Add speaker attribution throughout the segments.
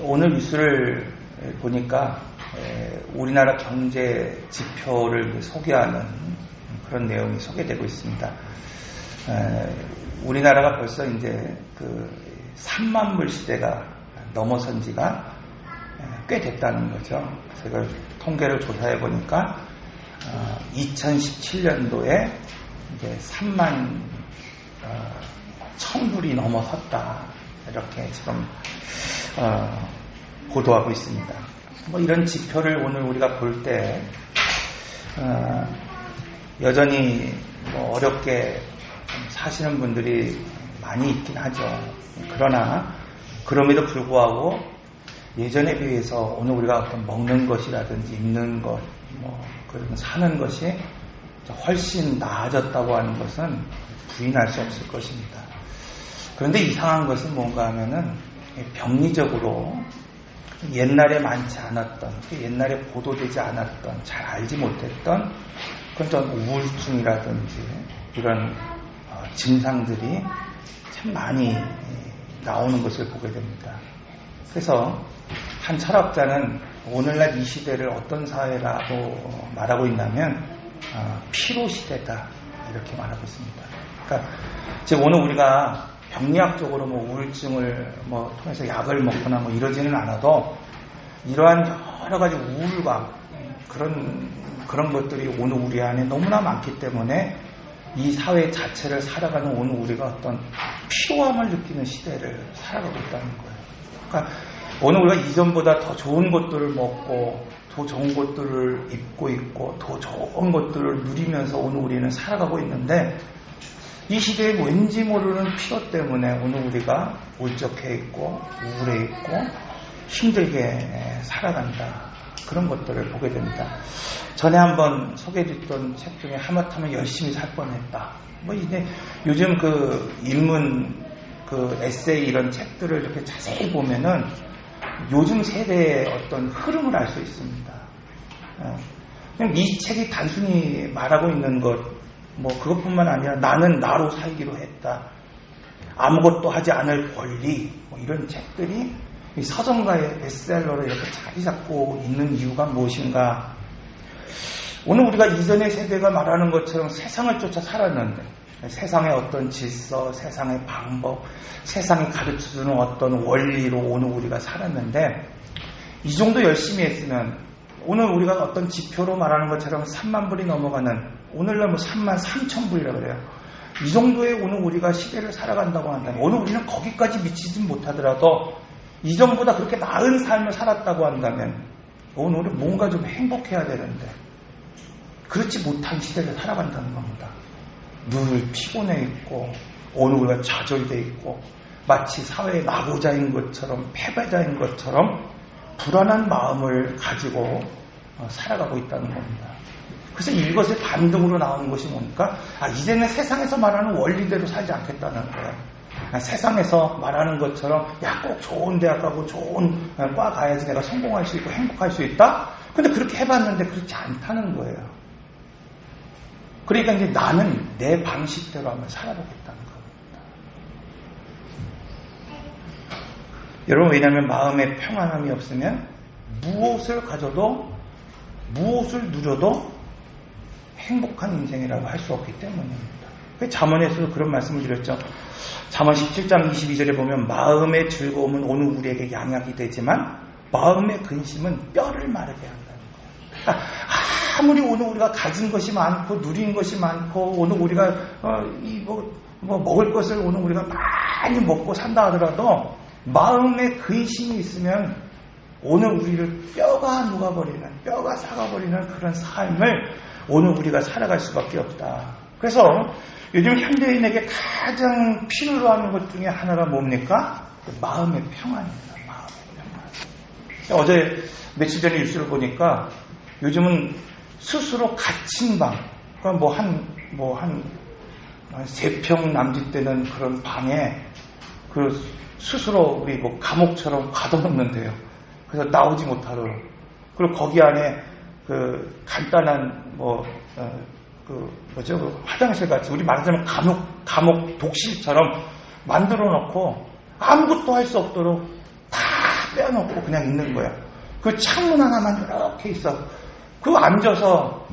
Speaker 1: 오늘 뉴스를 보니까 우리나라 경제 지표를 소개하는 그런 내용이 소개되고 있습니다. 우리나라가 벌써 이제 그 3만 불 시대가 넘어선 지가 꽤 됐다는 거죠. 제가 통계를 조사해 보니까 2017년도에 이제 3만 1,000불이 넘어섰다. 이렇게 지금 보도하고 있습니다. 뭐 이런 지표를 오늘 우리가 볼 때 여전히 뭐 어렵게 사시는 분들이 많이 있긴 하죠. 그러나 그럼에도 불구하고 예전에 비해서 오늘 우리가 어떤 먹는 것이라든지 입는 것, 뭐 그런 사는 것이 훨씬 나아졌다고 하는 것은 부인할 수 없을 것입니다. 그런데 이상한 것은 뭔가 하면은 병리적으로 옛날에 많지 않았던, 옛날에 보도되지 않았던, 잘 알지 못했던 그런 좀 우울증이라든지 이런 증상들이 참 많이 나오는 것을 보게 됩니다. 그래서 한 철학자는 오늘날 이 시대를 어떤 사회라고 말하고 있냐면 피로시대다 이렇게 말하고 있습니다. 그러니까 즉 오늘 우리가 병리학적으로 뭐 우울증을 뭐 통해서 약을 먹거나 뭐 이러지는 않아도 이러한 여러 가지 우울감 그런 것들이 오늘 우리 안에 너무나 많기 때문에 이 사회 자체를 살아가는 오늘 우리가 어떤 피로함을 느끼는 시대를 살아가고 있다는 거예요. 그러니까 오늘 우리가 이전보다 더 좋은 것들을 먹고 더 좋은 것들을 입고 있고 더 좋은 것들을 누리면서 오늘 우리는 살아가고 있는데 이 시대에 왠지 모르는 피로 때문에 오늘 우리가 울적해 있고 우울해 있고 힘들게 살아간다. 그런 것들을 보게 됩니다. 전에 한번 소개해드렸던 책 중에 하마터면 열심히 살 뻔했다. 뭐 이제 요즘 그 인문 그 에세이 이런 책들을 이렇게 자세히 보면은 요즘 세대의 어떤 흐름을 알 수 있습니다. 그냥 이 책이 단순히 말하고 있는 것, 뭐 그것뿐만 아니라 나는 나로 살기로 했다. 아무것도 하지 않을 권리, 뭐 이런 책들이 이 서점가의 베스트셀러로 이렇게 자리 잡고 있는 이유가 무엇인가? 오늘 우리가 이전의 세대가 말하는 것처럼 세상을 쫓아 살았는데 세상의 어떤 질서, 세상의 방법, 세상이 가르쳐주는 어떤 원리로 오늘 우리가 살았는데 이 정도 열심히 했으면 오늘 우리가 어떤 지표로 말하는 것처럼 3만 불이 넘어가는 오늘날 뭐 3만 3천 불이라고 그래요. 이 정도의 오늘 우리가 시대를 살아간다고 한다면 오늘 우리는 거기까지 미치진 못하더라도 이전보다 그렇게 나은 삶을 살았다고 한다면 오늘 우리 뭔가 좀 행복해야 되는데 그렇지 못한 시대를 살아간다는 겁니다. 늘 피곤해 있고 오늘 우리가 좌절돼 있고 마치 사회의 낙오자인 것처럼 패배자인 것처럼 불안한 마음을 가지고 살아가고 있다는 겁니다. 그래서 이것의 반등으로 나오는 것이 뭡니까? 이제는 세상에서 말하는 원리대로 살지 않겠다는 거예요. 세상에서 말하는 것처럼 꼭 좋은 대학 가고 좋은 과 가야지 내가 성공할 수 있고 행복할 수 있다? 근데 그렇게 해봤는데 그렇지 않다는 거예요. 그러니까 이제 나는 내 방식대로 한번 살아보겠다는 겁니다. 여러분, 왜냐하면 마음에 평안함이 없으면 무엇을 가져도 무엇을 누려도 행복한 인생이라고 할 수 없기 때문입니다. 잠언에서도 그런 말씀을 드렸죠. 잠언 17장 22절에 보면 마음의 즐거움은 오늘 우리에게 양약이 되지만 마음의 근심은 뼈를 마르게 한다는 거예요. 그러니까 아무리 오늘 우리가 가진 것이 많고 누린 것이 많고 오늘 우리가 먹을 것을 오늘 우리가 많이 먹고 산다 하더라도 마음에 근심이 있으면 오늘 우리를 뼈가 녹아버리는 뼈가 삭아버리는 그런 삶을 오늘 우리가 살아갈 수밖에 없다. 그래서 요즘 현대인에게 가장 필요로 하는 것 중에 하나가 뭡니까? 마음의 평안입니다. 마음의 평안. 어제 며칠 전에 뉴스를 보니까 요즘은 스스로 갇힌 방, 그러니까 한 3평 남짓되는 그런 방에 그 스스로 우리 뭐 감옥처럼 가둬놓는데요. 그래서 나오지 못하도록. 그리고 거기 안에 그 간단한 화장실 같이 우리 말하자면 감옥 독실처럼 만들어 놓고 아무것도 할 수 없도록 다 빼놓고 그냥 있는 거야. 그 창문 하나만 이렇게 있어. 그 앉아서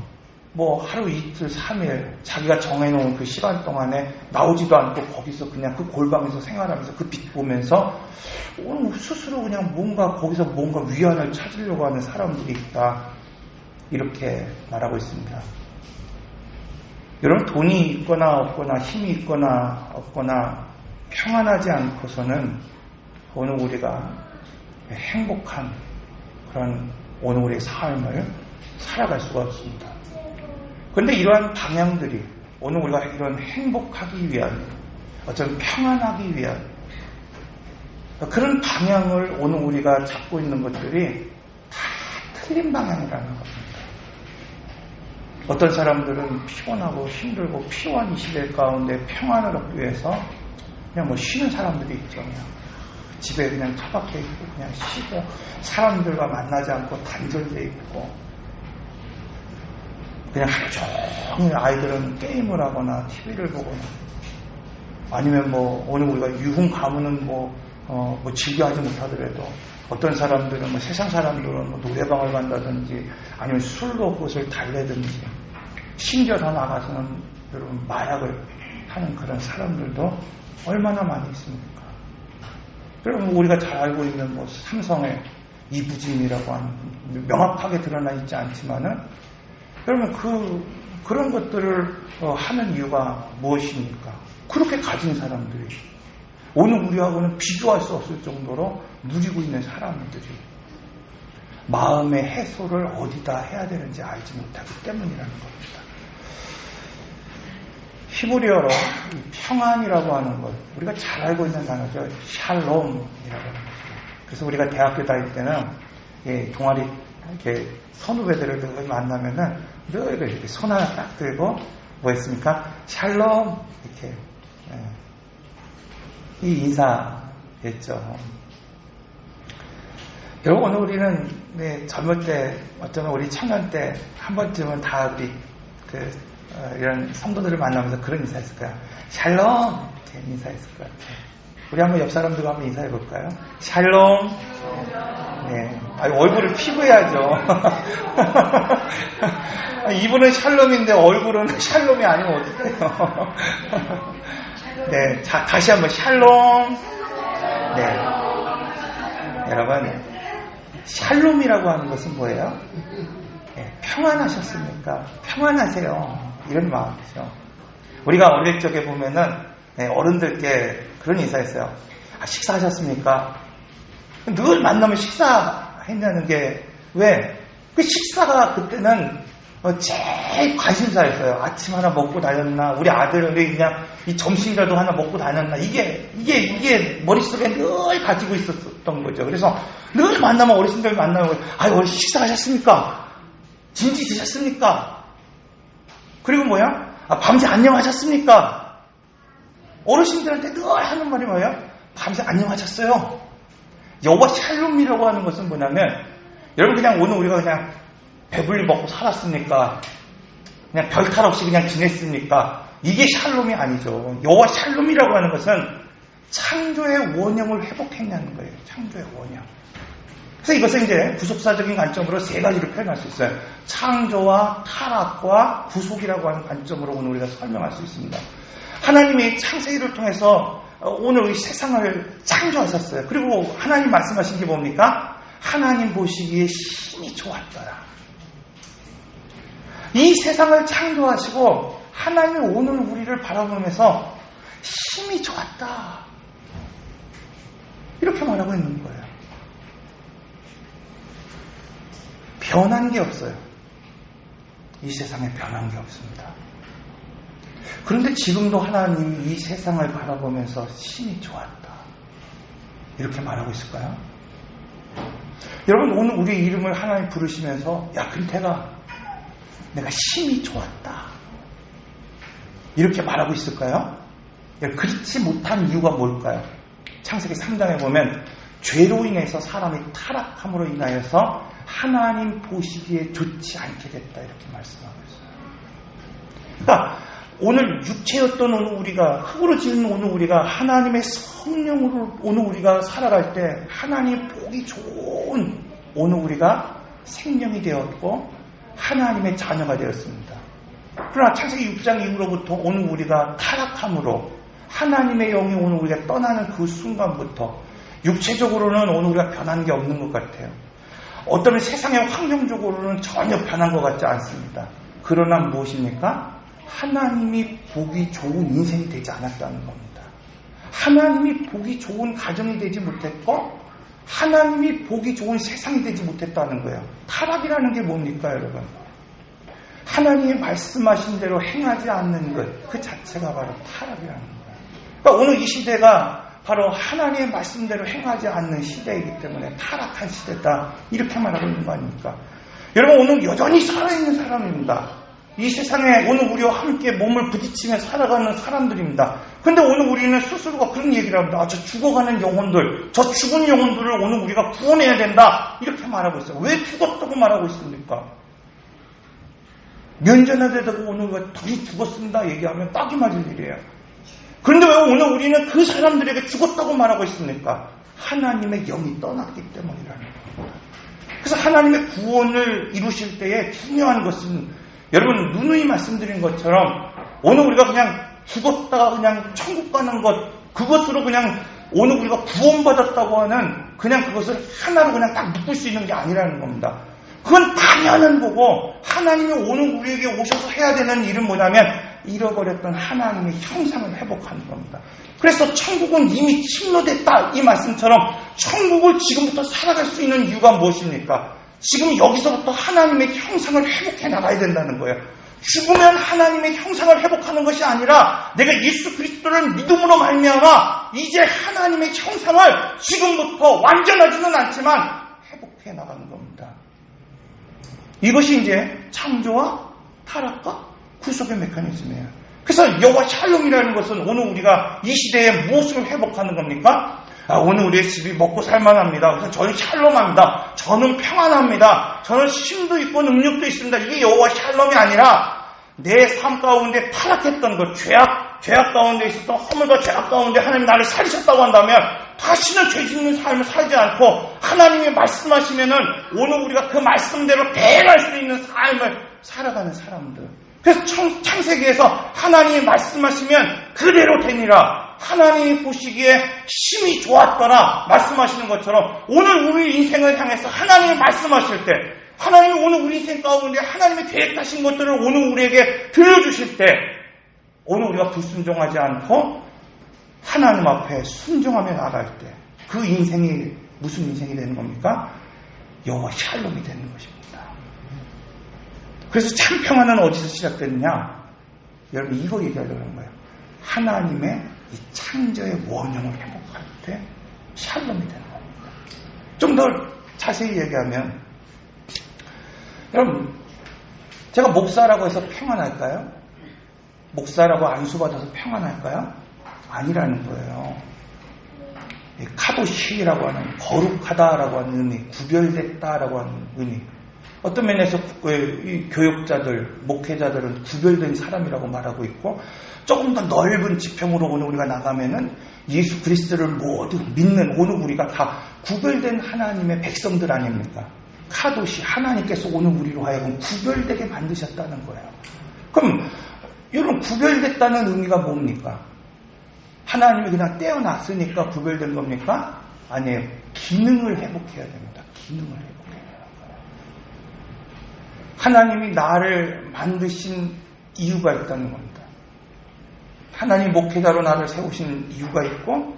Speaker 1: 뭐 하루 이틀 3일 자기가 정해놓은 그 시간 동안에 나오지도 않고 거기서 그냥 그 골방에서 생활하면서 그 빛 보면서 스스로 그냥 거기서 뭔가 위안을 찾으려고 하는 사람들이 있다. 이렇게 말하고 있습니다. 여러분, 돈이 있거나 없거나 힘이 있거나 없거나 평안하지 않고서는 오늘 우리가 행복한 그런 오늘 우리의 삶을 살아갈 수가 없습니다. 그런데 이러한 방향들이 오늘 우리가 이런 행복하기 위한 어떤 평안하기 위한 그런 방향을 오늘 우리가 잡고 있는 것들이 다 틀린 방향이라는 겁니다. 어떤 사람들은 피곤하고 힘들고 피곤한 이 시대 가운데 평안을 얻기 위해서 그냥 뭐 쉬는 사람들이 있죠. 그냥 집에 그냥 처박혀 있고 그냥 쉬고 사람들과 만나지 않고 단절돼 있고 그냥 하루 종일 아이들은 게임을 하거나 TV를 보거나 아니면 뭐 오늘 우리가 유흥 가문은 뭐 즐겨하지 못하더라도 어떤 사람들은 뭐 세상 사람들은 뭐 노래방을 간다든지 아니면 술로 그것을 달래든지 심지어 더 나가서는 여러분 마약을 하는 그런 사람들도 얼마나 많이 있습니까? 여러분 우리가 잘 알고 있는 뭐 삼성의 이부진이라고 하는 명확하게 드러나 있지 않지만은 여러분 그런 것들을 하는 이유가 무엇입니까? 그렇게 가진 사람들이 오늘 우리하고는 비교할 수 없을 정도로 누리고 있는 사람들이 마음의 해소를 어디다 해야 되는지 알지 못하기 때문이라는 겁니다. 히브리어로 평안이라고 하는 것, 우리가 잘 알고 있는 단어죠. 샬롬이라고 하는 거죠. 그래서 우리가 대학교 다닐 때는 동아리 이렇게 선후배들을 만나면은 늘 이렇게 손 하나 딱 들고 뭐 했습니까? 샬롬 이렇게 이 인사했죠. 여러분 오늘 우리는 젊을 때 어쩌면 우리 청년 때 한 번쯤은 다 우리 이런 성도들을 만나면서 그런 인사했을 거야. 샬롬 이렇게 인사했을 것 같아요. 우리 한번 옆 사람들과 한번 인사해 볼까요? 샬롬. 네. 얼굴을 피부해야죠. 이분은 샬롬인데 얼굴은 샬롬이 아니면 어떡해요. 네. 자, 다시 한번 샬롬. 네. 여러분, 샬롬이라고 하는 것은 뭐예요? 네, 평안하셨습니까? 평안하세요. 이런 마음이죠. 우리가 어릴 적에 보면은 어른들께 그런 인사했어요. 식사하셨습니까? 늘 만나면 식사했냐는 게 왜? 그 식사가 그때는 제일 관심사였어요. 아침 하나 먹고 다녔나? 우리 아들이 그냥 이 점심이라도 하나 먹고 다녔나? 이게 머릿속에 늘 가지고 있었던 거죠. 그래서 늘 만나면 어르신들 만나면 어르신 식사하셨습니까? 진지 드셨습니까? 그리고 뭐야? 밤새 안녕하셨습니까? 어르신들한테 늘 하는 말이 뭐예요? 밤새 안녕하셨어요? 여호와 샬롬이라고 하는 것은 뭐냐면 여러분 그냥 오늘 우리가 그냥 배불리 먹고 살았습니까? 그냥 별탈 없이 그냥 지냈습니까? 이게 샬롬이 아니죠. 여호와 샬롬이라고 하는 것은 창조의 원형을 회복했냐는 거예요. 창조의 원형. 그래서 이것은 이제 구속사적인 관점으로 세 가지로 표현할 수 있어요. 창조와 타락과 구속이라고 하는 관점으로 오늘 우리가 설명할 수 있습니다. 하나님이 창세기를 통해서 오늘 이 세상을 창조하셨어요. 그리고 하나님 말씀하신 게 뭡니까? 하나님 보시기에 심히 좋았더라. 이 세상을 창조하시고 하나님이 오늘 우리를 바라보면서 심히 좋았다. 이렇게 말하고 있는 거예요. 변한 게 없어요. 이 세상에 변한 게 없습니다. 그런데 지금도 하나님이 이 세상을 바라보면서 심히 좋았다. 이렇게 말하고 있을까요? 여러분 오늘 우리 이름을 하나님 부르시면서 야 근태가 내가 심히 좋았다. 이렇게 말하고 있을까요? 그렇지 못한 이유가 뭘까요? 창세기 3장에 보면 죄로 인해서 사람이 타락함으로 인하여서 하나님 보시기에 좋지 않게 됐다. 이렇게 말씀하고 있어요. 그러니까 오늘 육체였던 오늘 우리가, 흙으로 지은 오늘 우리가 하나님의 성령으로 오늘 우리가 살아갈 때 하나님의 복이 좋은 오늘 우리가 생명이 되었고 하나님의 자녀가 되었습니다. 그러나 창세기 6장 이후로부터 오늘 우리가 타락함으로 하나님의 영이 오늘 우리가 떠나는 그 순간부터 육체적으로는 오늘 우리가 변한 게 없는 것 같아요. 어떤 세상의 환경적으로는 전혀 변한 것 같지 않습니다. 그러나 무엇입니까? 하나님이 보기 좋은 인생이 되지 않았다는 겁니다. 하나님이 보기 좋은 가정이 되지 못했고 하나님이 보기 좋은 세상이 되지 못했다는 거예요. 타락이라는 게 뭡니까, 여러분? 하나님이 말씀하신 대로 행하지 않는 것, 그 자체가 바로 타락이라는 거예요. 그러니까 오늘 이 시대가 바로 하나님의 말씀대로 행하지 않는 시대이기 때문에 타락한 시대다, 이렇게 말하고 있는 거 아닙니까? 여러분, 오늘 여전히 살아있는 사람입니다. 이 세상에 오늘 우리와 함께 몸을 부딪히며 살아가는 사람들입니다. 그런데 오늘 우리는 스스로가 그런 얘기를 합니다. 저 죽어가는 영혼들, 저 죽은 영혼들을 오늘 우리가 구원해야 된다, 이렇게 말하고 있어요. 왜 죽었다고 말하고 있습니까? 면전에다가 오늘 왜 둘이 죽었습니다 얘기하면 딱이 맞을 일이에요. 그런데 왜 오늘 우리는 그 사람들에게 죽었다고 말하고 있습니까? 하나님의 영이 떠났기 때문이라는 겁니다. 그래서 하나님의 구원을 이루실 때에 중요한 것은, 여러분 누누이 말씀드린 것처럼 오늘 우리가 그냥 죽었다가 그냥 천국 가는 것, 그것으로 그냥 오늘 우리가 구원받았다고 하는 그냥 그것을 하나로 그냥 딱 묶을 수 있는 게 아니라는 겁니다. 그건 당연한 거고, 하나님이 오늘 우리에게 오셔서 해야 되는 일은 뭐냐면 잃어버렸던 하나님의 형상을 회복하는 겁니다. 그래서 천국은 이미 침노됐다, 이 말씀처럼 천국을 지금부터 살아갈 수 있는 이유가 무엇입니까? 지금 여기서부터 하나님의 형상을 회복해 나가야 된다는 거예요. 죽으면 하나님의 형상을 회복하는 것이 아니라 내가 예수 그리스도를 믿음으로 말미암아 이제 하나님의 형상을 지금부터 완전하지는 않지만 회복해 나가는 겁니다. 이것이 이제 창조와 타락과 구속의 메커니즘이에요. 그래서 여호와 샬롬이라는 것은 오늘 우리가 이 시대에 무엇을 회복하는 겁니까? 오늘 우리의 집이 먹고 살만합니다. 그래서 저는 샬롬합니다. 저는 평안합니다. 저는 힘도 있고 능력도 있습니다. 이게 여호와 샬롬이 아니라 내 삶 가운데 타락했던 것, 죄악 가운데 있었던 허물과 죄악 가운데 하나님이 나를 살리셨다고 한다면 다시는 죄 짓는 삶을 살지 않고 하나님이 말씀하시면은 오늘 우리가 그 말씀대로 대행할 수 있는 삶을 살아가는 사람들. 그래서 창세기에서 하나님이 말씀하시면 그대로 되니라. 하나님이 보시기에 심히 좋았더라 말씀하시는 것처럼 오늘 우리 인생을 향해서 하나님이 말씀하실 때, 하나님이 오늘 우리 인생 가운데 하나님이 계획하신 것들을 오늘 우리에게 들려주실 때, 오늘 우리가 불순종하지 않고 하나님 앞에 순종하며 나갈 때 그 인생이 무슨 인생이 되는 겁니까? 여호와 샬롬이 되는 것입니다. 그래서 참 평안은 어디서 시작됐냐? 여러분 이거 얘기하려고 하는 거예요. 하나님의 이 창조의 원형을 회복할 때 샬롬이 되는 겁니다. 좀 더 자세히 얘기하면, 여러분 제가 목사라고 해서 평안할까요? 목사라고 안수받아서 평안할까요? 아니라는 거예요. 카도시라고 하는 거룩하다라고 하는 의미, 구별됐다라고 하는 의미. 어떤 면에서 이 교육자들, 목회자들은 구별된 사람이라고 말하고 있고, 조금 더 넓은 지평으로 오늘 우리가 나가면은 예수 그리스도를 모두 믿는 오늘 우리가 다 구별된 하나님의 백성들 아닙니까? 카도시, 하나님께서 오늘 우리로 하여금 구별되게 만드셨다는 거예요. 그럼 여러분 구별됐다는 의미가 뭡니까? 하나님이 그냥 떼어놨으니까 구별된 겁니까? 아니에요. 기능을 회복해야 됩니다. 기능을 회복해야 되는 거예요. 하나님이 나를 만드신 이유가 있다는 겁니다. 하나님 목회자로 나를 세우신 이유가 있고,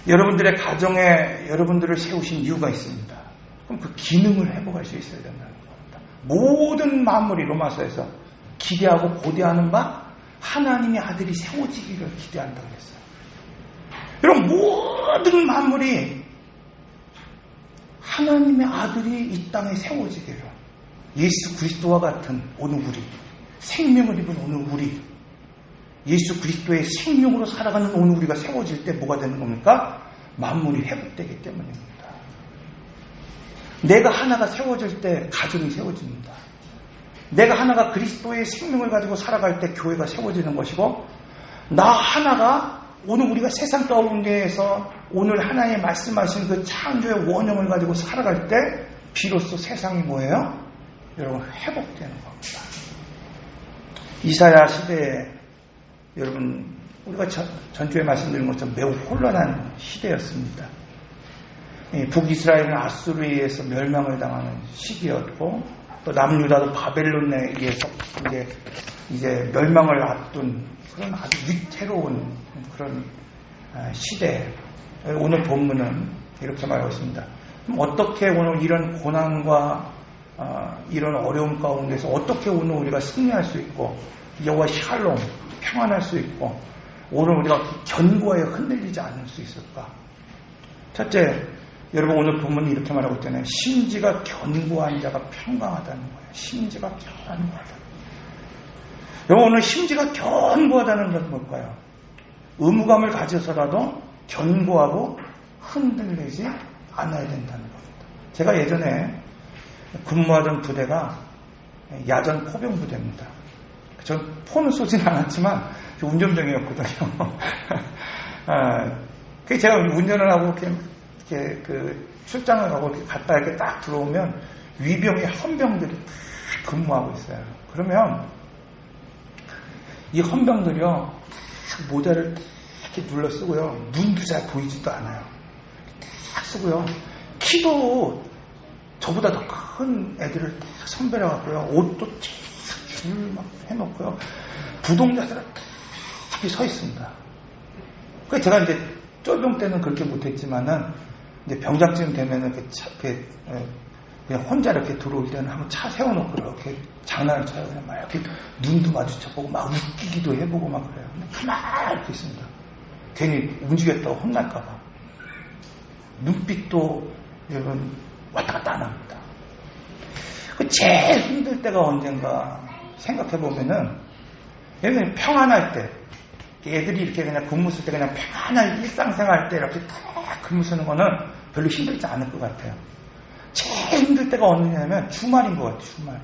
Speaker 1: 여러분들의 가정에 여러분들을 세우신 이유가 있습니다. 그럼 그 기능을 회복할 수 있어야 된다는 겁니다. 모든 만물이 로마서에서 기대하고 고대하는 바 하나님의 아들이 세워지기를 기대한다고 했어요. 여러분 모든 만물이 하나님의 아들이 이 땅에 세워지기를, 예수 그리스도와 같은 오늘 우리, 생명을 입은 오늘 우리, 예수 그리스도의 생명으로 살아가는 오늘 우리가 세워질 때 뭐가 되는 겁니까? 만물이 회복되기 때문입니다. 내가 하나가 세워질 때 가정이 세워집니다. 내가 하나가 그리스도의 생명을 가지고 살아갈 때 교회가 세워지는 것이고, 나 하나가 오늘 우리가 세상 가운데에서 오늘 하나님 말씀하신 그 창조의 원형을 가지고 살아갈 때 비로소 세상이 뭐예요? 여러분, 회복되는 겁니다. 이사야 시대에 여러분, 우리가 전주에 말씀드린 것처럼 매우 혼란한 시대였습니다. 북이스라엘은 아수르에 의해서 멸망을 당하는 시기였고, 또 남유다도 바벨론에 의해서 이제 멸망을 앞둔 그런 아주 위태로운 그런 시대. 오늘 본문은 이렇게 말하고 있습니다. 그럼 어떻게 오늘 이런 고난과 이런 어려움 가운데서 어떻게 오늘 우리가 승리할 수 있고, 여호와 샬롬, 평안할 수 있고, 오늘 우리가 견고하여 흔들리지 않을 수 있을까? 첫째, 여러분 오늘 본문이 이렇게 말하고 있잖아요. 심지가 견고한 자가 평강하다는 거예요. 심지가 견고하다. 여러분 오늘 심지가 견고하다는 건 뭘까요? 의무감을 가져서라도 견고하고 흔들리지 않아야 된다는 겁니다. 제가 예전에 근무하던 부대가 야전 포병 부대입니다. 전 포는 쏘진 않았지만 운전병이었거든요. 제가 운전을 하고 이렇게 그 출장을 가고 이렇게 갔다 이렇게 딱 들어오면 위병의 헌병들이 딱 근무하고 있어요. 그러면 이 헌병들이요, 모자를 이렇게 눌러 쓰고요, 눈도 잘 보이지도 않아요. 딱 쓰고요, 키도 저보다 더 큰 애들을 딱 선별해 갖고요, 옷도 줄 막 해놓고요, 부동자들은 딱 서 있습니다. 그래서 제가 이제 쫄병 때는 그렇게 못했지만은 이제 병장쯤 되면은 그냥 혼자 이렇게 들어올 때는 한번 차 세워놓고 이렇게 장난을 쳐요. 그냥 막 이렇게 눈도 마주쳐보고 막 웃기기도 해보고 막 그래요. 가만히 이렇게 있습니다. 괜히 움직였다고 혼날까봐. 눈빛도 여러분 왔다 갔다 안 합니다. 제일 힘들 때가 언젠가 생각해보면은, 여러분 평안할 때, 애들이 이렇게 그냥 근무 쓸 때 그냥 편안한 일상생활 때 이렇게 딱 근무 쓰는 거는 별로 힘들지 않을 것 같아요. 제일 힘들 때가 언제냐면 주말인 것 같아요.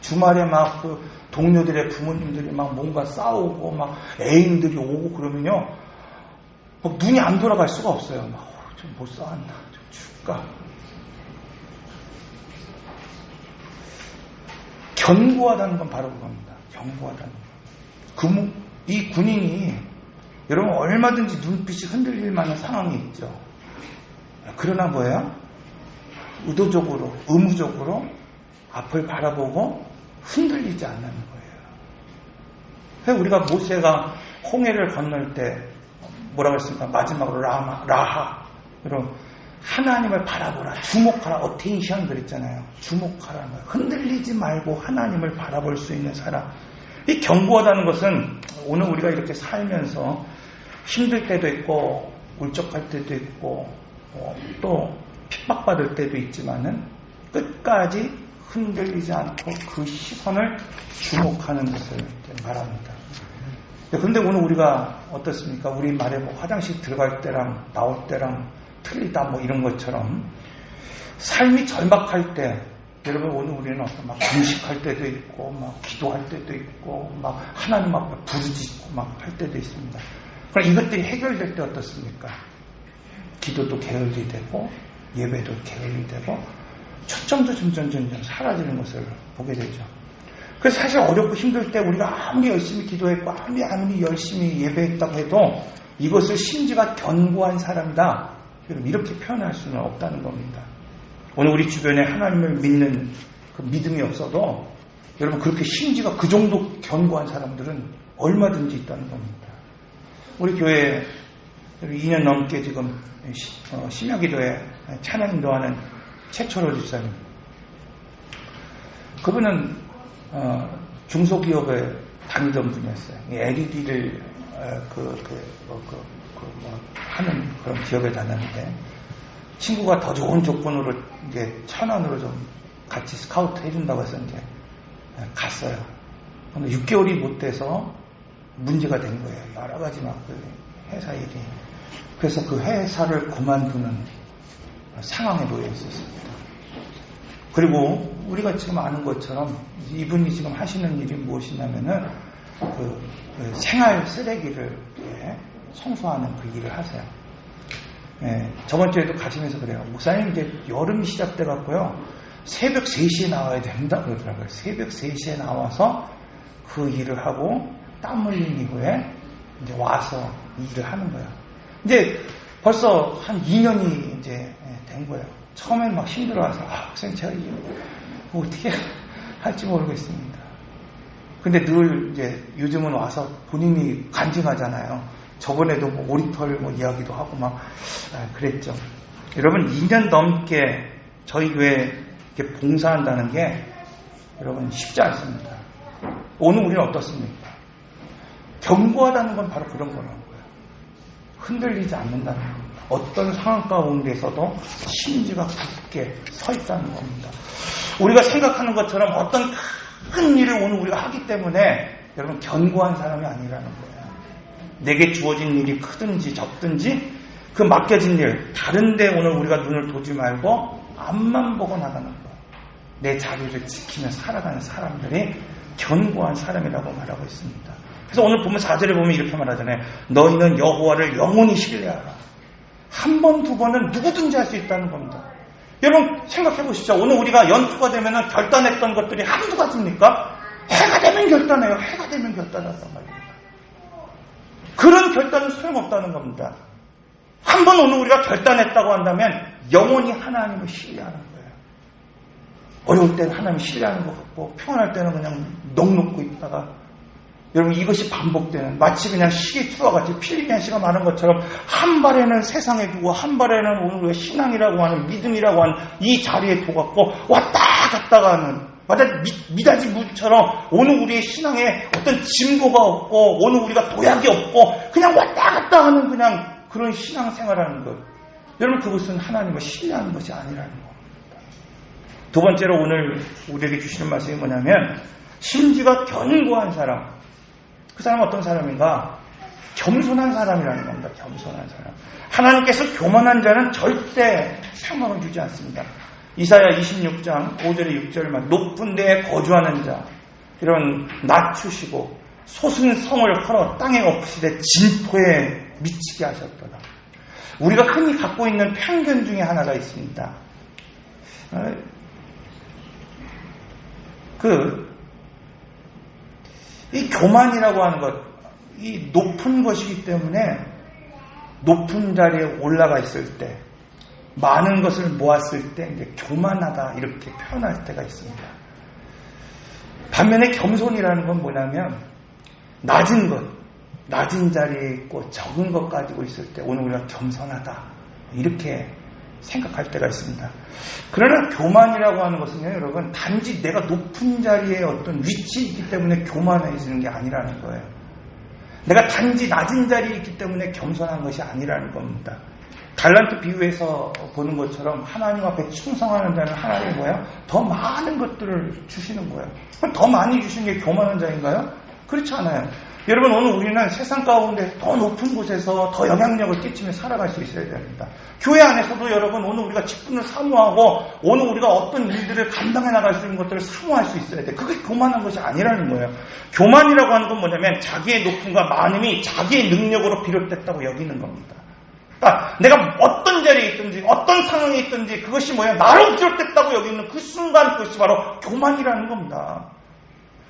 Speaker 1: 주말에 막 그 동료들의 부모님들이 막 뭔가 싸우고 막 애인들이 오고 그러면요, 막 눈이 안 돌아갈 수가 없어요. 막 좀 못 싸웠나, 좀 줄까. 견고하다는 건 바로 그겁니다. 견고하다는 건. 이 군인이 여러분 얼마든지 눈빛이 흔들릴 만한 상황이 있죠. 그러나 뭐예요? 의도적으로, 의무적으로 앞을 바라보고 흔들리지 않는 거예요. 그래서 우리가 모세가 홍해를 건널 때 뭐라고 했습니까? 마지막으로 라하. 여러분, 하나님을 바라보라, 주목하라, 어테인션 그랬잖아요. 주목하라는 거예요. 흔들리지 말고 하나님을 바라볼 수 있는 사람. 이 견고하다는 것은 오늘 우리가 이렇게 살면서 힘들 때도 있고 울적할 때도 있고 또 핍박받을 때도 있지만은 끝까지 흔들리지 않고 그 시선을 주목하는 것을 말합니다. 그런데 오늘 우리가 어떻습니까? 우리 말에 뭐 화장실 들어갈 때랑 나올 때랑 틀리다 뭐 이런 것처럼 삶이 절박할 때, 여러분 오늘 우리는 어떤 막 금식할 때도 있고 막 기도할 때도 있고 막 하나님 앞에 부르짖고 막 할 때도 있습니다. 그럼 이것들이 해결될 때 어떻습니까? 기도도 게을리 되고 예배도 게을리 되고 초점도 점점 사라지는 것을 보게 되죠. 그래서 사실 어렵고 힘들 때 우리가 아무리 열심히 기도했고 아무리 열심히 예배했다고 해도 이것을 심지가 견고한 사람이다, 이렇게 표현할 수는 없다는 겁니다. 오늘 우리 주변에 하나님을 믿는 그 믿음이 없어도 여러분 그렇게 심지가 그 정도 견고한 사람들은 얼마든지 있다는 겁니다. 우리 교회에 2년 넘게 지금 심야기도에 찬양 인도하는 최철호 집사님, 그분은 중소기업에 다니던 분이었어요. LED를 하는 그런 기업에 다녔는데 친구가 더 좋은 조건으로 이제 1,000원으로 좀 같이 스카우트 해준다고 해서 이제 갔어요. 근데 6개월이 못 돼서 문제가 된 거예요. 여러 가지 막 그 회사 일이. 그래서 그 회사를 그만두는 상황에 놓여 있었습니다. 그리고 우리가 지금 아는 것처럼 이분이 지금 하시는 일이 무엇이냐면은 생활 쓰레기를 청소하는 그 일을 하세요. 저번 주에도 가시면서 그래요. 목사님 이제 여름이 시작돼 갖고요. 새벽 3시에 나와야 된다 그러더라고요. 새벽 3시에 나와서 그 일을 하고 땀 흘린 이후에 이제 와서 일을 하는 거예요. 이제 벌써 한 2년이 이제 된 거예요. 처음엔 막 힘들어서 목사님 제가 이게 어떻게 할지 모르겠습니다. 근데 늘 이제 요즘은 와서 본인이 간증하잖아요. 저번에도 뭐 오리털 뭐 이야기도 하고 막 그랬죠. 여러분 2년 넘게 저희 교회 이렇게 봉사한다는 게 여러분 쉽지 않습니다. 오늘 우리는 어떻습니까? 견고하다는 건 바로 그런 거라는 거예요. 흔들리지 않는다는 겁니다. 어떤 상황 가운데서도 심지가 굳게 서 있다는 겁니다. 우리가 생각하는 것처럼 어떤 큰 일을 오늘 우리가 하기 때문에 여러분 견고한 사람이 아니라는 거예요. 내게 주어진 일이 크든지 적든지 그 맡겨진 일 다른 데 오늘 우리가 눈을 두지 말고 앞만 보고 나가는 거예요. 내 자리를 지키며 살아가는 사람들이 견고한 사람이라고 말하고 있습니다. 그래서 오늘 보면 4절에 보면 이렇게 말하잖아요. 너희는 여호와를 영원히 신뢰하라. 한 번, 두 번은 누구든지 할 수 있다는 겁니다. 여러분 생각해 보십시오. 오늘 우리가 연초가 되면 결단했던 것들이 한두 가지입니까? 해가 되면 결단해요. 해가 되면 결단한단 말입니다. 그런 결단은 소용없다는 겁니다. 한 번 오늘 우리가 결단했다고 한다면 영원히 하나님을 신뢰하는 거예요. 어려울 때는 하나님을 신뢰하는 것 같고 평안할 때는 그냥 넋놓고 있다가 여러분 이것이 반복되는 마치 그냥 시계추와 같이 필리핀 씨가 말한 것처럼 한 발에는 세상에 두고 한 발에는 오늘 우리가 신앙이라고 하는 믿음이라고 하는 이 자리에 둬갖고 왔다 갔다 하는 마치 미닫이 물처럼 오늘 우리의 신앙에 어떤 증거가 없고 오늘 우리가 도약이 없고 그냥 왔다 갔다 하는 그냥 그런 신앙생활하는 것. 여러분 그것은 하나님을 신뢰하는 것이 아니라는 겁니다. 두 번째로 오늘 우리에게 주시는 말씀이 뭐냐면 심지가 견고한 사람. 그 사람은 어떤 사람인가? 겸손한 사람이라는 겁니다. 겸손한 사람. 하나님께서 교만한 자는 절대 평강을 주지 않습니다. 이사야 26장 5절에 6절만 높은 데에 거주하는 자 이런 낮추시고 솟은 성을 헐어 땅에 엎으시되 진포에 미치게 하셨도다. 우리가 흔히 갖고 있는 편견 중에 하나가 있습니다. 이 교만이라고 하는 것, 이 높은 것이기 때문에 높은 자리에 올라가 있을 때, 많은 것을 모았을 때 이제 교만하다 이렇게 표현할 때가 있습니다. 반면에 겸손이라는 건 뭐냐면 낮은 것, 낮은 자리에 있고 적은 것 가지고 있을 때 오늘 우리가 겸손하다 이렇게 생각할 때가 있습니다. 그러나 교만이라고 하는 것은요, 여러분 단지 내가 높은 자리에 어떤 위치에 있기 때문에 교만해지는 게 아니라는 거예요. 내가 단지 낮은 자리에 있기 때문에 겸손한 것이 아니라는 겁니다. 달란트 비유에서 보는 것처럼 하나님 앞에 충성하는 자는 하나님이 뭐예요? 더 많은 것들을 주시는 거예요. 더 많이 주시는 게 교만한 자인가요? 그렇지 않아요. 여러분 오늘 우리는 세상 가운데 더 높은 곳에서 더 영향력을 끼치며 살아갈 수 있어야 됩니다. 교회 안에서도 여러분 오늘 우리가 직분을 사모하고 오늘 우리가 어떤 일들을 감당해 나갈 수 있는 것들을 사모할 수 있어야 돼. 그게 교만한 것이 아니라는 거예요. 교만이라고 하는 건 뭐냐면 자기의 높음과 많음이 자기의 능력으로 비롯됐다고 여기는 겁니다. 그러니까 내가 어떤 자리에 있든지 어떤 상황에 있든지 그것이 뭐야 나로 비롯됐다고 여기는 그 순간 그것이 바로 교만이라는 겁니다.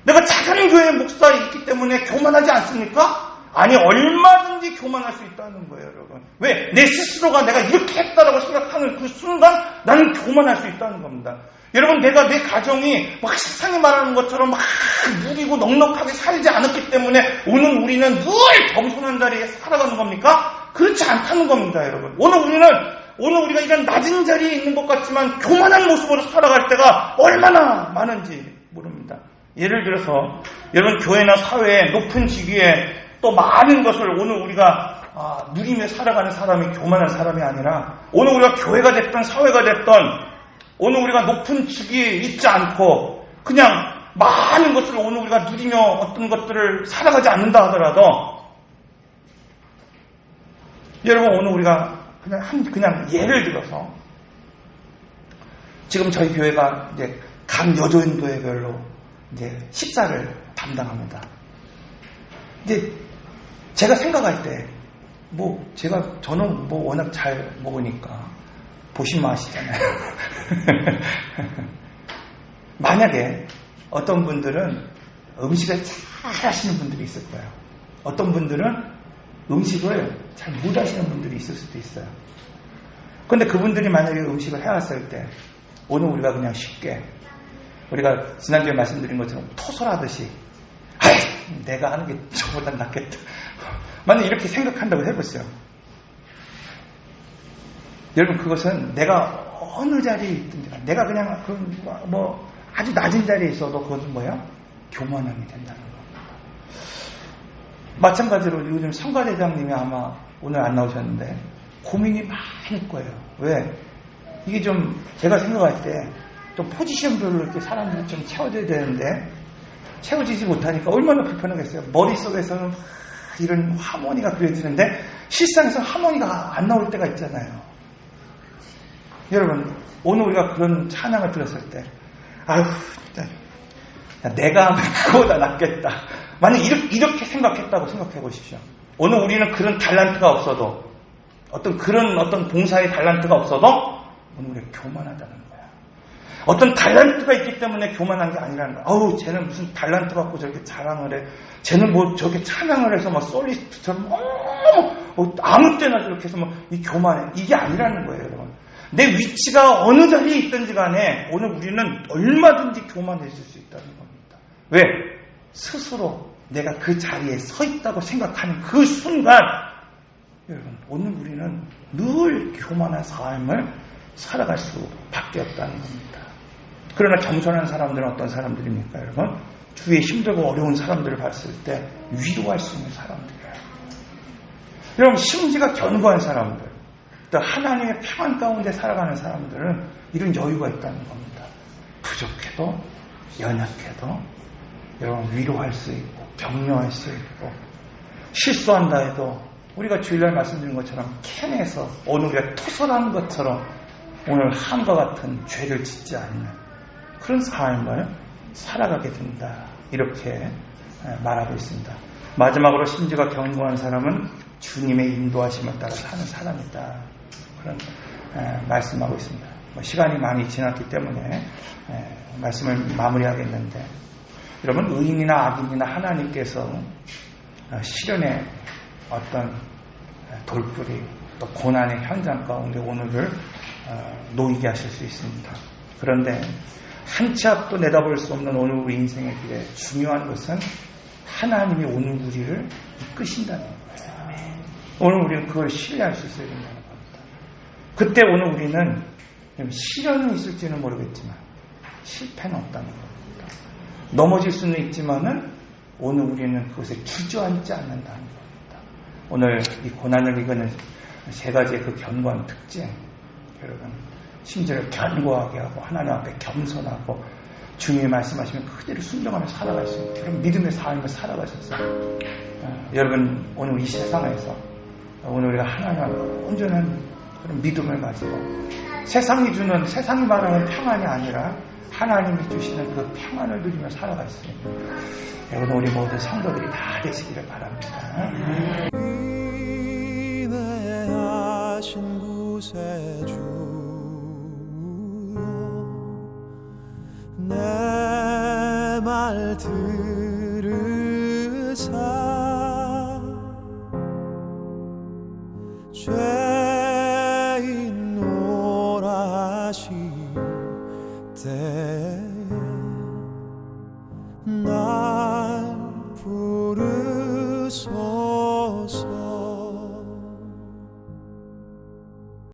Speaker 1: 내가 작은 교회 목사에 있기 때문에 교만하지 않습니까? 아니 얼마든지 교만할 수 있다는 거예요, 여러분. 왜? 내 스스로가 내가 이렇게 했다라고 생각하는 그 순간 나는 교만할 수 있다는 겁니다. 여러분 내가 내 가정이 막 세상이 말하는 것처럼 막 누리고 넉넉하게 살지 않았기 때문에 오늘 우리는 늘 겸손한 자리에 살아가는 겁니까? 그렇지 않다는 겁니다, 여러분. 오늘 우리가 이런 낮은 자리에 있는 것 같지만 교만한 모습으로 살아갈 때가 얼마나 많은지 모릅니다. 예를 들어서 여러분 교회나 사회에 높은 직위에 또 많은 것을 오늘 우리가 누리며 살아가는 사람이 교만한 사람이 아니라 오늘 우리가 교회가 됐던 사회가 됐던 오늘 우리가 높은 직위에 있지 않고 그냥 많은 것을 오늘 우리가 누리며 어떤 것들을 살아가지 않는다 하더라도 여러분 오늘 우리가 그냥 예를 들어서 지금 저희 교회가 이제 각 여조인도회별로 이제 식사를 담당합니다. 이제 제가 생각할 때, 저는 워낙 잘 먹으니까, 보시면 아시잖아요. 만약에 어떤 분들은 음식을 잘 하시는 분들이 있을 거예요. 어떤 분들은 음식을 잘 못 하시는 분들이 있을 수도 있어요. 그런데 그분들이 만약에 음식을 해왔을 때, 오늘 우리가 그냥 쉽게, 우리가 지난주에 말씀드린 것처럼 토설하듯이, 내가 하는 게 저보다 낫겠다. 만약 이렇게 생각한다고 해보세요. 여러분, 그것은 내가 어느 자리에 있든지, 내가 그냥 아주 낮은 자리에 있어도 그것은 뭐야? 교만함이 된다는 겁니다. 마찬가지로 요즘 성가대장님이 아마 오늘 안 나오셨는데 고민이 많을 거예요. 왜? 이게 좀 제가 생각할 때 좀 포지션별로 이렇게 사람들이 좀 채워져야 되는데 채워지지 못하니까 얼마나 불편하겠어요. 머릿속에서는 이런 하모니가 그려지는데 실상에서 하모니가 안 나올 때가 있잖아요. 여러분, 오늘 우리가 그런 찬양을 들었을 때 진짜 내가 하면 그거보다 낫겠다. 만약 이렇게 생각했다고 생각해 보십시오. 오늘 우리는 그런 달란트가 없어도 어떤 봉사의 달란트가 없어도 오늘 우리가 교만하다는 거야. 어떤 달란트가 있기 때문에 교만한 게 아니라는 거야. 쟤는 무슨 달란트 갖고 저렇게 자랑을 해. 쟤는 저렇게 찬양을 해서 솔리스트처럼 아무 때나 저렇게 해서 이 교만해. 이게 아니라는 거예요, 여러분. 내 위치가 어느 자리에 있든지 간에 오늘 우리는 얼마든지 교만해질 수 있다는 겁니다. 왜? 스스로 내가 그 자리에 서 있다고 생각하는 그 순간, 여러분, 오늘 우리는 늘 교만한 삶을 살아갈 수밖에 없다는 겁니다. 그러나 겸손한 사람들은 어떤 사람들입니까, 여러분? 주위에 힘들고 어려운 사람들을 봤을 때 위로할 수 있는 사람들이에요. 여러분, 심지가 견고한 사람들, 또 하나님의 평안 가운데 살아가는 사람들은 이런 여유가 있다는 겁니다. 부족해도 연약해도 여러분 위로할 수 있고 격려할 수 있고 실수한다 해도 우리가 주일날 말씀드린 것처럼 캔에서 오늘 우리가 토설하는 것처럼 오늘 한과 같은 죄를 짓지 않는 그런 삶을 살아가게 된다. 이렇게 말하고 있습니다. 마지막으로 심지가 견고한 사람은 주님의 인도하심을 따라 사는 사람이다. 그런 말씀하고 있습니다. 시간이 많이 지났기 때문에 말씀을 마무리하겠는데, 여러분, 의인이나 악인이나 하나님께서 시련의 어떤 돌뿌리 또 고난의 현장 가운데 오늘을 놓이게 하실 수 있습니다. 그런데 한 치 앞도 내다볼 수 없는 오늘 우리 인생의 길에 중요한 것은 하나님이 오늘 우리를 이끄신다는 거예요. 오늘 우리는 그걸 신뢰할 수 있어야 된다는 겁니다. 그때 오늘 우리는 시련은 있을지는 모르겠지만 실패는 없다는 겁니다. 넘어질 수는 있지만은 오늘 우리는 그것에 주저앉지 않는다는 겁니다. 오늘 이 고난을 이기는 세 가지의 그 견고한 특징, 여러분, 심지를 견고하게 하고 하나님 앞에 겸손하고 주님이 말씀하시면 그대로 순종하며 살아갈 수 있는 그런 믿음의 삶을 살아가셔서 여러분, 오늘 이 세상에서 오늘 우리가 하나님 앞에 온전한 그런 믿음을 가지고 세상이 말하는 평안이 아니라 하나님이 주시는 그 평안을 누리며 살아갈 수 있는 여러분, 우리 모든 성도들이 다 되시기를 바랍니다.
Speaker 2: 인내하신 구세주여, 내 말 들으사